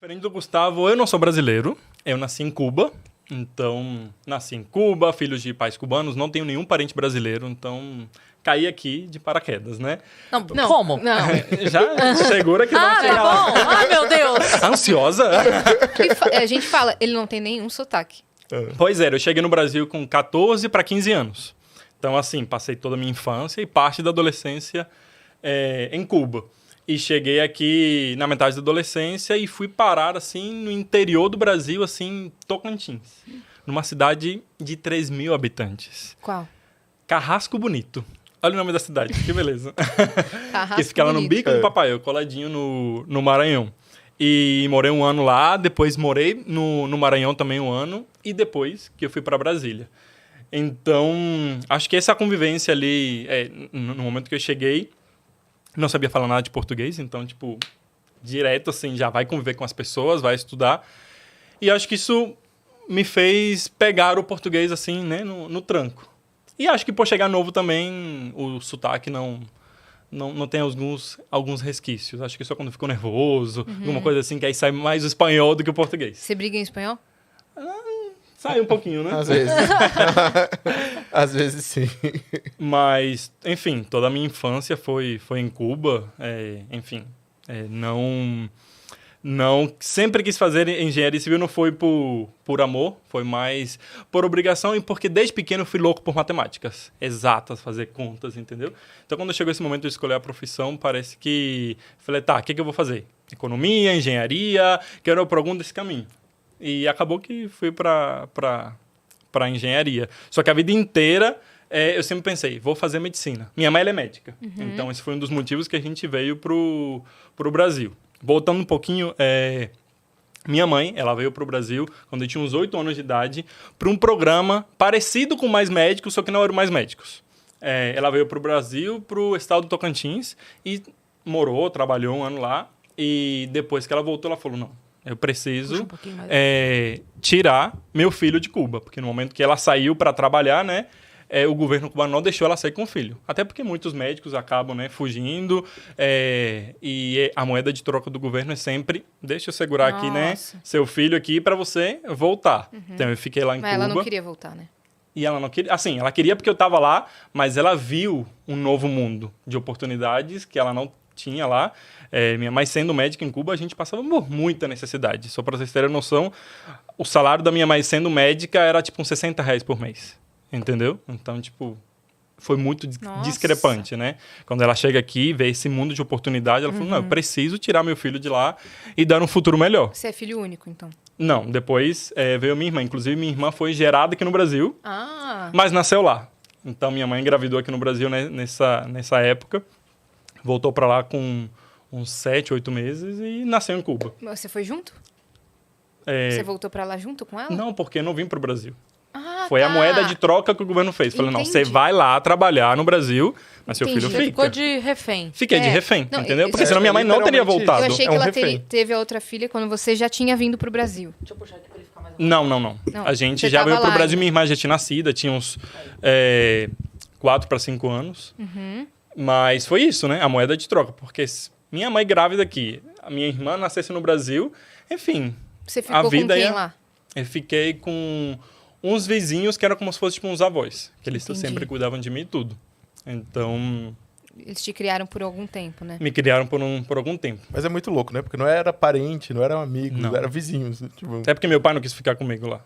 Diferente do Gustavo, eu não sou brasileiro. Eu nasci em Cuba. Então, nasci em Cuba, filho de pais cubanos. Não tenho nenhum parente brasileiro. Então, caí aqui de paraquedas, né? Não, como? Não. Já segura que vamos chegar lá. Tá bom. Ah, meu Deus. Ansiosa? A gente fala, ele não tem nenhum sotaque. Pois é, eu cheguei no Brasil com 14 para 15 anos. Então, assim, passei toda a minha infância e parte da adolescência em Cuba. E cheguei aqui na metade da adolescência e fui parar, assim, no interior do Brasil, assim, Tocantins. Numa cidade de 3 mil habitantes. Qual? Carrasco Bonito. Olha o nome da cidade, que beleza. Carrasco Que fica lá no Bonito. Bico do Papaio, coladinho no Maranhão. E morei um ano lá, depois morei no Maranhão também um ano, e depois que eu fui para Brasília. Então, acho que essa convivência ali, no momento que eu cheguei, não sabia falar nada de português, então, tipo, direto, assim, já vai conviver com as pessoas, vai estudar. E acho que isso me fez pegar o português, assim, né, no tranco. E acho que por chegar novo também, o sotaque não tem alguns resquícios. Acho que só quando ficou nervoso, alguma coisa assim, que aí sai mais o espanhol do que o português. Você briga em espanhol? Sai um pouquinho, né? Às vezes. Às vezes sim. Mas, enfim, toda a minha infância foi em Cuba. Enfim, não sempre quis fazer engenharia civil, não foi por amor, foi mais por obrigação e porque desde pequeno eu fui louco por matemáticas exatas, fazer contas, entendeu? Então, quando chegou esse momento de escolher a profissão, parece que... Falei, tá, o que eu vou fazer? Economia, engenharia, quero ir por algum desse caminho. E acabou que fui para engenharia. Só que a vida inteira eu sempre pensei, vou fazer medicina. Minha mãe ela é médica. Então, esse foi um dos motivos que a gente veio pro Brasil. Voltando um pouquinho, minha mãe ela veio para o Brasil quando eu tinha uns 8 anos de idade para um programa parecido com Mais Médicos, só que não eram Mais Médicos. Ela veio para o Brasil, para o estado do Tocantins e morou, trabalhou um ano lá. E depois que ela voltou, ela falou, não, eu preciso tirar meu filho de Cuba. Porque no momento que ela saiu para trabalhar, né, o governo cubano não deixou ela sair com o filho. Até porque muitos médicos acabam, né, fugindo. E a moeda de troca do governo é sempre, deixa eu segurar aqui, né, seu filho aqui para você voltar. Então eu fiquei lá em Cuba. Mas ela não queria voltar, né? E ela não queria... Assim, ela queria porque eu estava lá, mas ela viu um novo mundo de oportunidades que ela não tinha lá. Minha mãe sendo médica em Cuba, a gente passava por muita necessidade. Só para vocês terem noção, o salário da minha mãe sendo médica era tipo uns R$60 por mês. Entendeu? Então, tipo, foi muito discrepante, né? Quando ela chega aqui, vê esse mundo de oportunidade, ela falou, não, eu preciso tirar meu filho de lá e dar um futuro melhor. Você é filho único, então? Não, depois veio minha irmã. Inclusive, minha irmã foi gerada aqui no Brasil, Ah. mas nasceu lá. Então, minha mãe engravidou aqui no Brasil, né, nessa época. Voltou para lá com uns 7, 8 meses e nasceu em Cuba. Mas você foi junto? Você voltou pra lá junto com ela? Não, porque eu não vim pro Brasil. Ah, Foi tá. a moeda de troca que o governo fez. Falei, não, você Entendi. vai lá trabalhar no Brasil, mas seu filho Entendi. fica. Ficou de refém. Fiquei de refém, Não, entendeu? isso- Porque senão minha mãe não teria literalmente voltado. Eu achei que um ela refém. teve a outra filha quando você já tinha vindo pro Brasil. Deixa eu puxar aqui pra ele ficar mais... Não. Não, A gente você já tava veio pro lá Brasil, ainda. minha irmã já tinha nascido, tinha uns 4 para 5 anos. Mas foi isso, né? A moeda de troca. Porque minha mãe grávida aqui, a minha irmã nascesse no Brasil, enfim, Você a ficou com vida quem ia... lá? Eu fiquei com uns vizinhos que eram como se fossem tipo uns avós. Que eles Entendi. sempre cuidavam de mim e tudo. Então, Eles te criaram por algum tempo, né? me criaram por algum tempo. Mas é muito louco, né? Porque não era parente, não eram amigos, Não. eram vizinhos. Tipo, Até porque meu pai não quis ficar comigo lá.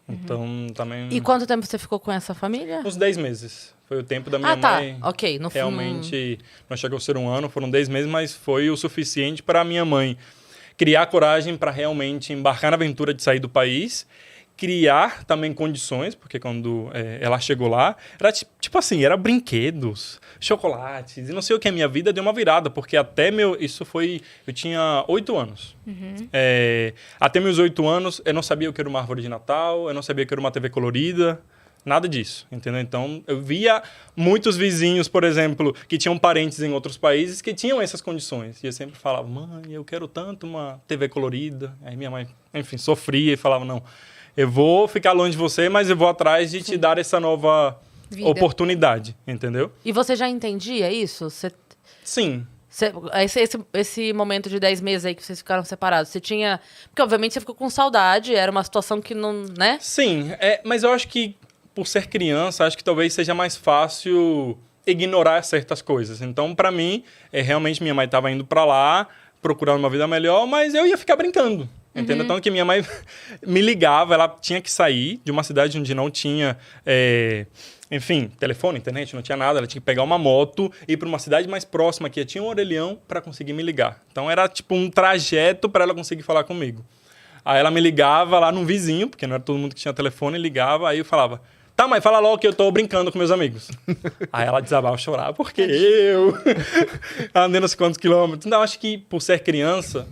Então, também... E quanto tempo você ficou com essa família? Uns 10 meses. Foi o tempo da minha Ah, tá. mãe... Ok. No Realmente, não chegou a ser um ano, foram 10 meses, mas foi o suficiente para a minha mãe criar coragem para realmente embarcar na aventura de sair do país, criar também condições, porque quando ela chegou lá, era tipo assim, era brinquedos, chocolates, e não sei o que, a minha vida deu uma virada, porque até eu tinha 8 anos. Até meus 8 anos, eu não sabia o que era uma árvore de Natal, eu não sabia o que era uma TV colorida, nada disso, entendeu? Então, eu via muitos vizinhos, por exemplo, que tinham parentes em outros países que tinham essas condições. E eu sempre falava, mãe, eu quero tanto uma TV colorida. Aí minha mãe, enfim, sofria e falava, não, eu vou ficar longe de você, mas eu vou atrás de te dar essa nova Vida. oportunidade, entendeu? E você já entendia isso? Você... Sim. Esse momento de 10 meses aí que vocês ficaram separados, você tinha... Porque, obviamente, você ficou com saudade, era uma situação que não... né? Sim, mas eu acho que, por ser criança, acho que talvez seja mais fácil ignorar certas coisas. Então, pra mim, realmente minha mãe tava indo pra lá, procurando uma vida melhor, mas eu ia ficar brincando. Entendeu? Então, que minha mãe me ligava, ela tinha que sair de uma cidade onde não tinha... enfim, telefone, internet, não tinha nada. Ela tinha que pegar uma moto e ir para uma cidade mais próxima que tinha um orelhão para conseguir me ligar. Então era tipo um trajeto para ela conseguir falar comigo. Aí ela me ligava lá num vizinho, porque não era todo mundo que tinha telefone, ligava, aí eu falava: tá, mãe, fala logo que eu tô brincando com meus amigos. Aí ela desabava a chorar, porque eu andei uns quantos quilômetros. Então, acho que por ser criança,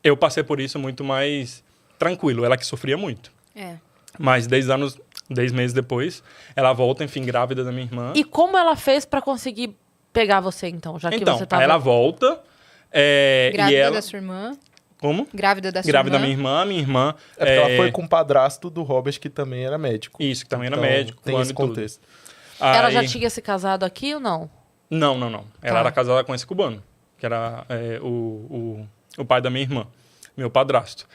eu passei por isso muito mais tranquilo. Ela que sofria muito. Mas 10 meses depois, ela volta, enfim, grávida da minha irmã. E como ela fez pra conseguir pegar você, então? Já que você tava... aí ela volta. Grávida da sua irmã. Como? Grávida da sua Grávida irmã. da minha irmã. Porque ela foi com o padrasto do Robert, que também era médico. Isso, que também Então, era médico. tem esse contexto. Ela já tinha se casado aqui ou não? Não. Ela era casada com esse cubano, que era o pai da minha irmã, meu padrasto.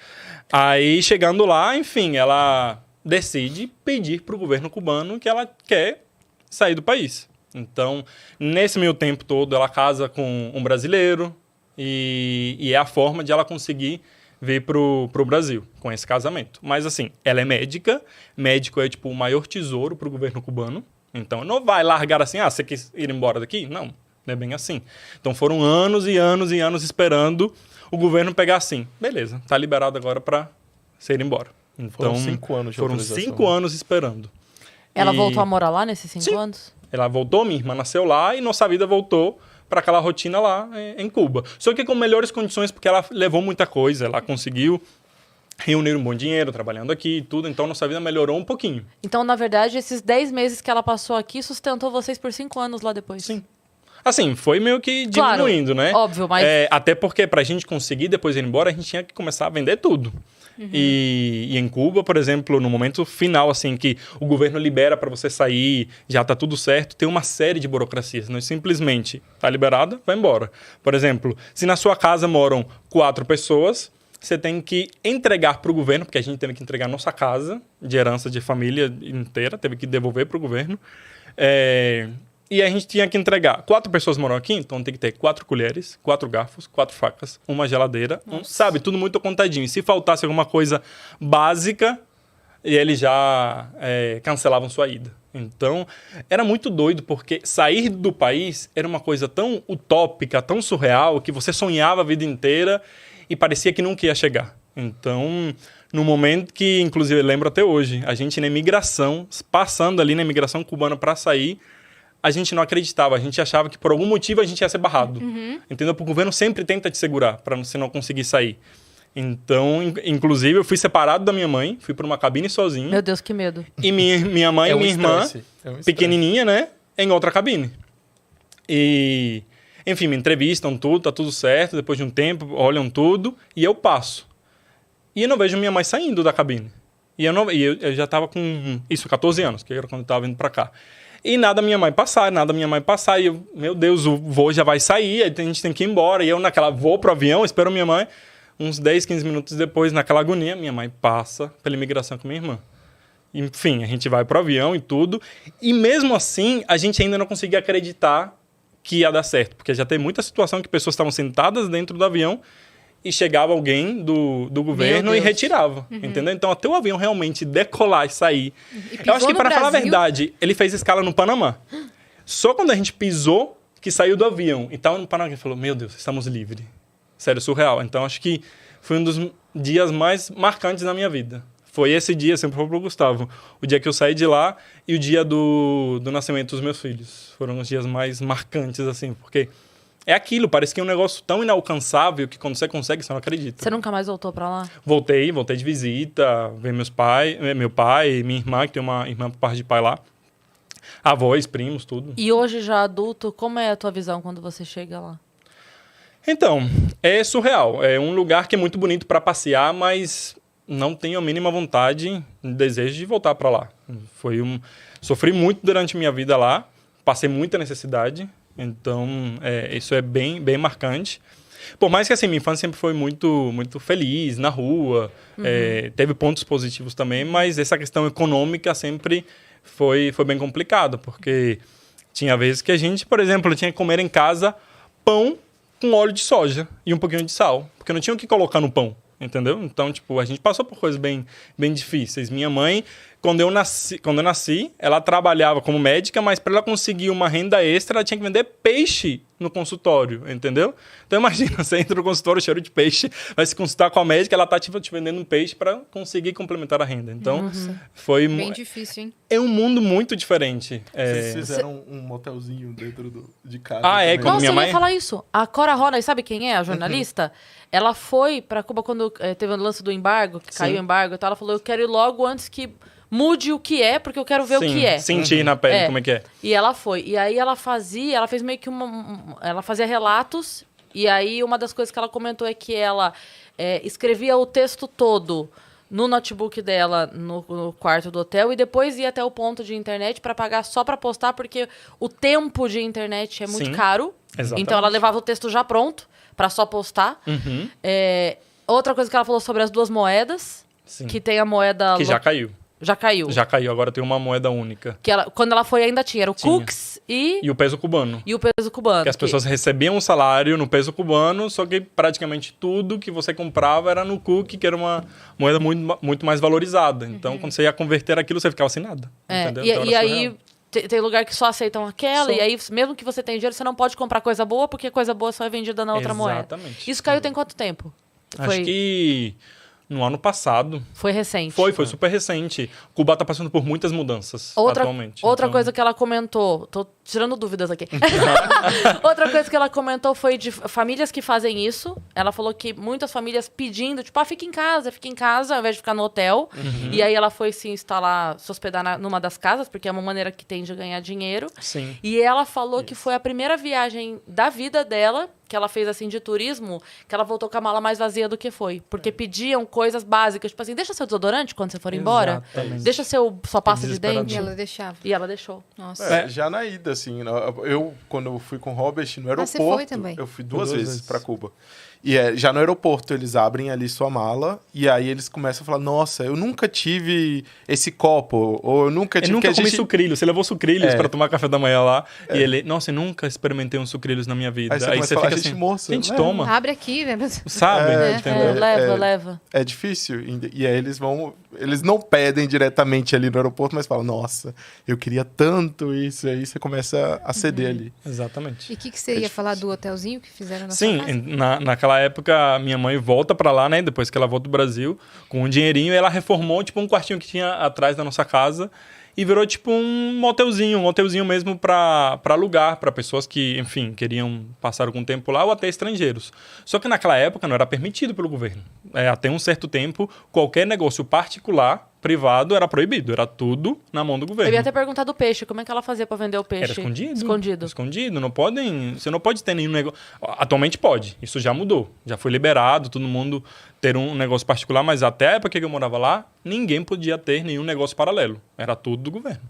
Aí, chegando lá, enfim, ela decide pedir para o governo cubano que ela quer sair do país. Então, nesse meio tempo todo, ela casa com um brasileiro e é a forma de ela conseguir vir pro Brasil com esse casamento. Mas, assim, ela é médica. Médico é, tipo, o maior tesouro pro governo cubano. Então, não vai largar assim, você quer ir embora daqui? Não é bem assim. Então, foram anos e anos e anos esperando o governo pegar assim. Beleza, tá liberado agora para ser embora. Então, foram 5 anos de Foram autorização. 5 anos esperando. Ela voltou a morar lá nesses 5 anos? Ela voltou, minha irmã nasceu lá e nossa vida voltou para aquela rotina lá em Cuba. Só que com melhores condições, porque ela levou muita coisa. Ela conseguiu reunir um bom dinheiro trabalhando aqui e tudo. Então, nossa vida melhorou um pouquinho. Então, na verdade, esses 10 meses que ela passou aqui sustentou vocês por 5 anos lá depois? Sim. Assim, foi meio que diminuindo, claro, né? Óbvio, mas... até porque pra gente conseguir depois ir embora, a gente tinha que começar a vender tudo. E em Cuba, por exemplo, no momento final, assim, que o governo libera para você sair, já tá tudo certo, tem uma série de burocracias. Não é simplesmente, tá liberada, vai embora. Por exemplo, se na sua casa moram 4 pessoas, você tem que entregar para o governo, porque a gente teve que entregar nossa casa de herança de família inteira, teve que devolver para o governo. E a gente tinha que entregar. 4 pessoas moram aqui, então tem que ter 4 colheres, 4 garfos, 4 facas, uma geladeira. Sabe, tudo muito contadinho. E se faltasse alguma coisa básica, eles já cancelavam sua ida. Então, era muito doido, porque sair do país era uma coisa tão utópica, tão surreal, que você sonhava a vida inteira e parecia que nunca ia chegar. Então, no momento que, inclusive, eu lembro até hoje, a gente na imigração, passando ali na imigração cubana para sair, a gente não acreditava, a gente achava que por algum motivo a gente ia ser barrado. Entendeu? Porque o governo sempre tenta te segurar para você não conseguir sair. Então, inclusive, eu fui separado da minha mãe, fui para uma cabine sozinho. Meu Deus, que medo. E minha mãe e minha irmã, pequenininha, né, em outra cabine. E, enfim, me entrevistam tudo, tá tudo certo, depois de um tempo, olham tudo, e eu passo. E eu não vejo minha mãe saindo da cabine. E eu já estava com, 14 anos, que era quando eu estava vindo para cá. E nada minha mãe passar, e eu, meu Deus, o voo já vai sair, a gente tem que ir embora. E eu vou pro avião, espero minha mãe. Uns 10, 15 minutos depois, naquela agonia, minha mãe passa pela imigração com minha irmã. Enfim, a gente vai pro avião e tudo. E mesmo assim, a gente ainda não conseguia acreditar que ia dar certo. Porque já tem muita situação que pessoas estavam sentadas dentro do avião e chegava alguém do governo e retirava, entendeu? Então, até o avião realmente decolar e sair... Eu acho que, para falar a verdade, ele fez escala no Panamá. Só quando a gente pisou, que saiu do avião. E estava no Panamá, ele falou, meu Deus, estamos livres. Sério, surreal. Então, acho que foi um dos dias mais marcantes da minha vida. Foi esse dia, sempre foi pro Gustavo, o dia que eu saí de lá e o dia do nascimento dos meus filhos. Foram os dias mais marcantes, assim, porque... É aquilo, parece que é um negócio tão inalcançável que quando você consegue, você não acredita. Você nunca mais voltou pra lá? Voltei de visita, ver meu pai, minha irmã, que tem uma irmã por parte de pai lá. Avós, primos, tudo. E hoje, já adulto, como é a tua visão quando você chega lá? Então, é surreal. É um lugar que é muito bonito para passear, mas não tenho a mínima vontade, desejo de voltar para lá. Sofri muito durante minha vida lá, passei muita necessidade. Então, isso é bem, bem marcante. Por mais que, assim, minha infância sempre foi muito, muito feliz, na rua, teve pontos positivos também, mas essa questão econômica sempre foi bem complicado, porque tinha vezes que a gente, por exemplo, tinha que comer em casa pão com óleo de soja e um pouquinho de sal, porque não tinha o que colocar no pão, entendeu? Então, tipo, a gente passou por coisas bem, bem difíceis. Minha mãe, quando eu nasci, ela trabalhava como médica, mas para ela conseguir uma renda extra, ela tinha que vender peixe no consultório, entendeu? Então, imagina, você entra no consultório, cheiro de peixe, vai se consultar com a médica, ela tá te vendendo um peixe para conseguir complementar a renda. Então, foi... Bem difícil, hein? É um mundo muito diferente. Vocês fizeram um motelzinho dentro de casa. Como Nossa, minha eu mãe... ia falar isso. A Cora Rona, sabe quem é? A jornalista? Ela foi para Cuba quando teve o lance do embargo, que caiu o embargo e tal. Ela falou, eu quero ir logo antes que mude o que é, porque eu quero ver o que é. Sentir na pele como é que é. E ela foi. E aí ela fez meio que ela fazia relatos, e aí uma das coisas que ela comentou é que ela escrevia o texto todo no notebook dela, no quarto do hotel, e depois ia até o ponto de internet para pagar só para postar, porque o tempo de internet é muito caro. Exatamente. Então ela levava o texto já pronto para só postar. Outra coisa que ela falou sobre as duas moedas, que tem a moeda... Que já caiu. Já caiu. Já caiu, agora tem uma moeda única. Que quando ela foi ainda tinha, era o Cooks e o peso cubano. E o peso cubano. Que as pessoas recebiam um salário no peso cubano, só que praticamente tudo que você comprava era no Cook, que era uma moeda muito, muito mais valorizada. Então, quando você ia converter aquilo, você ficava sem nada. Entendeu? Então, e aí... Tem lugar que só aceitam aquela, e aí, mesmo que você tenha dinheiro, você não pode comprar coisa boa, porque coisa boa só é vendida na outra moeda. Exatamente. Isso caiu tem quanto tempo? Acho que no ano passado. Foi recente. Foi super recente. Cuba está passando por muitas mudanças atualmente. Outra coisa que ela comentou, tô tirando dúvidas aqui. Outra coisa que ela comentou foi de famílias que fazem isso. Ela falou que muitas famílias pedindo, tipo, fica em casa, ao invés de ficar no hotel. E aí ela foi se instalar, se hospedar numa das casas, porque é uma maneira que tem de ganhar dinheiro. Sim. E ela falou que foi a primeira viagem da vida dela, que ela fez assim de turismo, que ela voltou com a mala mais vazia do que foi. Porque pediam coisas básicas, tipo assim, deixa seu desodorante quando você for embora. Deixa sua pasta de dente. E ela deixava. E ela deixou. Nossa. Já na ida, assim, quando eu fui com o Robert no aeroporto, você foi também? eu fui duas vezes para Cuba. E já no aeroporto, eles abrem ali sua mala e aí eles começam a falar, nossa, eu nunca tive esse copo, ou eu nunca tive... Eu nunca comi sucrilhos. Você levou sucrilhos para tomar café da manhã lá. E ele, nossa, eu nunca experimentei um sucrilhos na minha vida. Aí você fica assim, moça, gente, toma. Abre aqui, né? Sabe? Entendeu? Leva. É difícil. E aí eles não pedem diretamente ali no aeroporto, mas falam, nossa, eu queria tanto isso. E aí você começa a ceder ali. Exatamente. E o que você ia falar do hotelzinho que fizeram na sua Sim, casa? naquela época, minha mãe volta pra lá, né? Depois que ela volta do Brasil, com um dinheirinho, ela reformou, tipo, um quartinho que tinha atrás da nossa casa e virou, tipo, um motelzinho mesmo pra alugar pra pessoas que, enfim, queriam passar algum tempo lá ou até estrangeiros. Só que naquela época não era permitido pelo governo. Até um certo tempo, qualquer negócio particular, privado, era proibido. Era tudo na mão do governo. Eu ia até perguntar do peixe. Como é que ela fazia pra vender o peixe? Era escondido. Escondido. Você não pode ter nenhum negócio... Atualmente pode. Isso já mudou. Já foi liberado, todo mundo ter um negócio particular, mas até a época que eu morava lá, ninguém podia ter nenhum negócio paralelo. Era tudo do governo.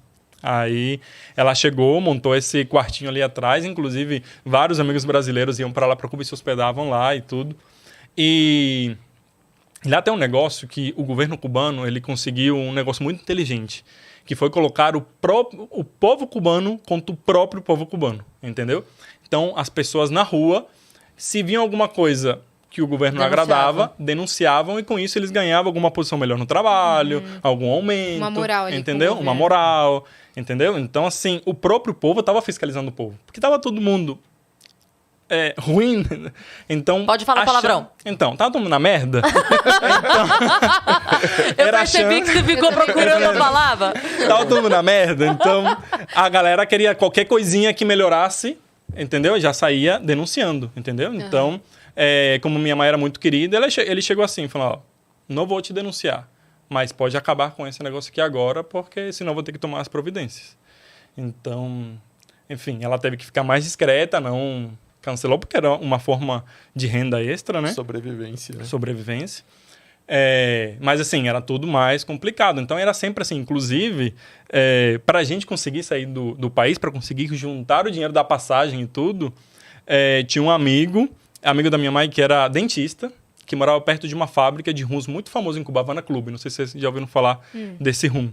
Aí ela chegou, montou esse quartinho ali atrás, inclusive vários amigos brasileiros iam para lá para Cuba e se hospedavam lá e tudo. E lá tem um negócio que o governo cubano ele conseguiu um negócio muito inteligente, que foi colocar o povo cubano contra o próprio povo cubano, entendeu? Então, as pessoas na rua, se viam alguma coisa que o governo não agradava, denunciavam e com isso eles ganhavam alguma posição melhor no trabalho, algum aumento. Uma moral ali. Entendeu? Uma moral, entendeu? Então, assim, o próprio povo estava fiscalizando o povo. Porque estava todo mundo ruim. Então, pode falar palavrão. Então, tava todo mundo na merda. Eu percebi que você ficou procurando a palavra. Tava todo mundo na merda. Então, a galera queria qualquer coisinha que melhorasse, entendeu? Já saía denunciando, entendeu? Então, como minha mãe era muito querida, ele chegou assim, falou, ó, não vou te denunciar, mas pode acabar com esse negócio aqui agora, porque senão eu vou ter que tomar as providências. Então, enfim, ela teve que ficar mais discreta, não cancelou, porque era uma forma de renda extra, né? Sobrevivência. Sobrevivência. Mas assim, era tudo mais complicado. Então era sempre assim, inclusive, para a gente conseguir sair do país, para conseguir juntar o dinheiro da passagem e tudo, tinha um amigo da minha mãe que era dentista, que morava perto de uma fábrica de rums muito famosa em Cuba, Havana Club. Não sei se vocês já ouviram falar desse rum.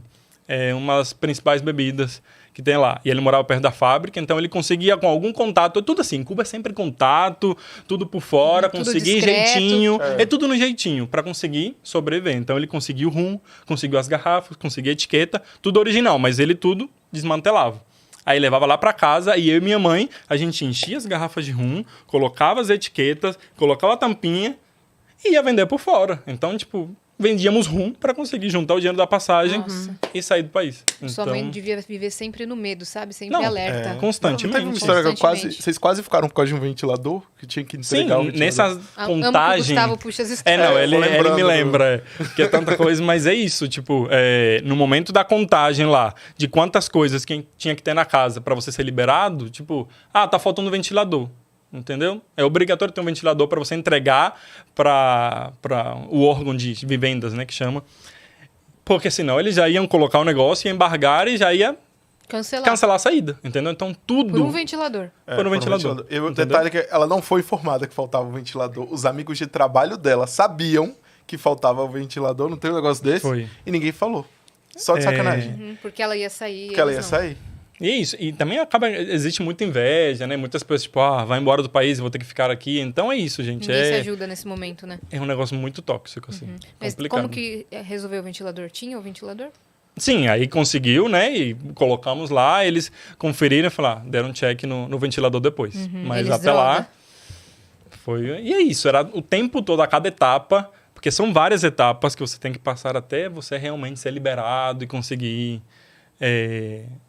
É uma das principais bebidas que tem lá. E ele morava perto da fábrica, então ele conseguia com algum contato, tudo assim, Cuba é sempre contato, tudo por fora, conseguir jeitinho, tudo no jeitinho, para conseguir sobreviver. Então ele conseguiu o rum, conseguiu as garrafas, conseguiu a etiqueta, tudo original, mas ele tudo desmantelava. Aí levava lá para casa e eu e minha mãe, a gente enchia as garrafas de rum, colocava as etiquetas, colocava a tampinha e ia vender por fora. Então, tipo, vendíamos rum para conseguir juntar o dinheiro da passagem e sair do país. Sua mãe devia viver sempre no medo, sabe? Sempre alerta. Constantemente. Não teve uma história que vocês quase ficaram por causa de um ventilador? Que tinha que entregar o ventilador? Nessa contagem... Gustavo puxa as histórias. Ele me lembra que é tanta coisa, mas é isso. Tipo, no momento da contagem lá, de quantas coisas que tinha que ter na casa para você ser liberado, tipo, tá faltando um ventilador. Entendeu? É obrigatório ter um ventilador para você entregar para o órgão de vivendas, né, que chama. Porque senão eles já iam colocar o negócio, ia embargar e já ia cancelar a saída, entendeu? Então tudo... Por um ventilador. Por um ventilador. O detalhe é que ela não foi informada que faltava o ventilador. Os amigos de trabalho dela sabiam que faltava o ventilador, não tem um negócio desse? Foi. E ninguém falou. Só de sacanagem. Porque ela ia sair. Porque ela ia sair. E é isso. E também existe muita inveja, né? Muitas pessoas, tipo, vai embora do país, vou ter que ficar aqui. Então é isso, gente. Ninguém se ajuda nesse momento, né? É um negócio muito tóxico, assim. Mas complicado. como que resolveu o ventilador? Tinha o ventilador? Sim, aí conseguiu, né? E colocamos lá, eles conferiram e falaram, deram um check no ventilador depois. Mas eles até lá foi... E é isso, era o tempo todo, a cada etapa, porque são várias etapas que você tem que passar até você realmente ser liberado e conseguir...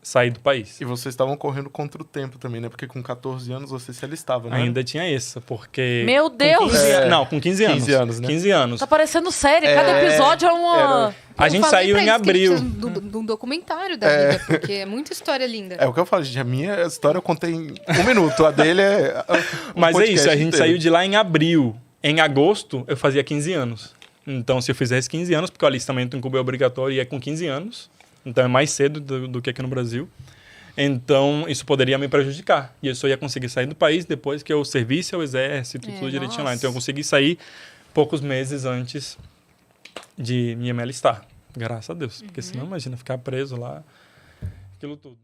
sair do país. E vocês estavam correndo contra o tempo também, né? Porque com 14 anos você se alistava, né? Ainda tinha isso, porque... Meu Deus! Com 15 anos. 15 anos, né? 15 anos. Tá parecendo série, cada episódio é uma... A gente saiu em abril. Do documentário da vida, porque é muita história linda. É o que eu falo, gente. A minha história eu contei em 1 minuto. A dele é... Mas é isso, a gente inteiro. saiu de lá em abril. Em agosto, eu fazia 15 anos. Então, se eu fizesse 15 anos, porque o alistamento em Cuba é obrigatório e é com 15 anos... Então, é mais cedo do que aqui no Brasil. Então, isso poderia me prejudicar. E eu só ia conseguir sair do país depois que eu servisse ao exército e tudo direitinho lá. Então, eu consegui sair poucos meses antes de me alistar. Graças a Deus. Porque senão, imagina, ficar preso lá, aquilo tudo.